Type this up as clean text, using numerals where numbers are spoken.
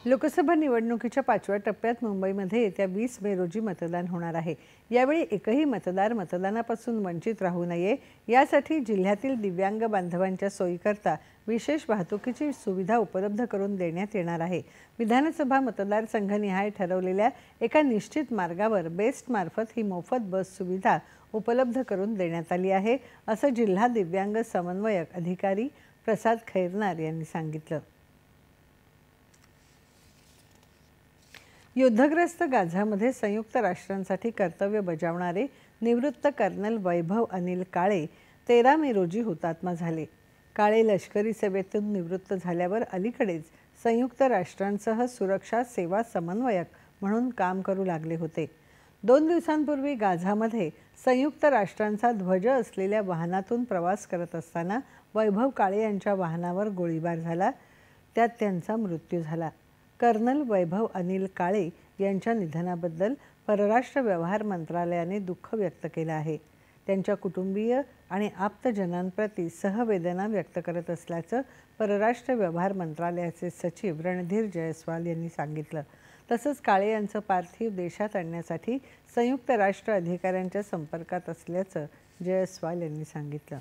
लोकसभा निवडणुकीच्या 5व्या टप्प्यात मुंबईमध्ये येत्या 20 मे रोजी मतदान होणार आहे। यावेळी एकही मतदार मतदानापासून वंचित राहू नये यासाठी जिल्ह्यातील दिव्यांग बांधवांच्या सोयीकरता विशेष वाहतुकीची सुविधा उपलब्ध करून देण्यात येणार आहे। विधानसभा मतदारसंघनिहाय ठरवलेल्या एका निश्चित मार्गावर बेस्ट मार्फत ही मोफत बस सुविधा उपलब्ध करून देण्यात आली आहे, असं जिल्हा दिव्यांग समन्वयक अधिकारी प्रसाद खैरनार यांनी सांगितलं। युद्धग्रस्त गाझामध्ये संयुक्त राष्ट्रांसाठी कर्तव्य बजावणारे निवृत्त कर्नल वैभव अनिल काळे 13 मे रोजी हुतात्मा झाले। काळे लष्करी सेवेतून निवृत्त झाल्यावर अलीकडेच संयुक्त राष्ट्रांसह सुरक्षा सेवा समन्वयक म्हणून काम करू लागले होते। 2 दिवसांपूर्वी गाझामध्ये संयुक्त राष्ट्रांचा ध्वज असलेल्या वाहनातून प्रवास करत असताना वैभव काळे यांच्या वाहनावर गोळीबार झाला, त्यात त्यांचा मृत्यू झाला। कर्नल वैभव अनिल काळे यांच्या निधनाबद्दल परराष्ट्र व्यवहार मंत्रालयाने दुःख व्यक्त केलं आहे। त्यांच्या कुटुंबीय आणि आप्तजनांप्रती सहवेदना व्यक्त करत असल्याचं परराष्ट्र व्यवहार मंत्रालयाचे सचिव रणधीर जयस्वाल यांनी सांगितलं। तसंच काळे यांचं पार्थिव देशात आणण्यासाठी संयुक्त राष्ट्र अधिकाऱ्यांच्या संपर्कात असल्याचं जयस्वाल यांनी सांगितलं।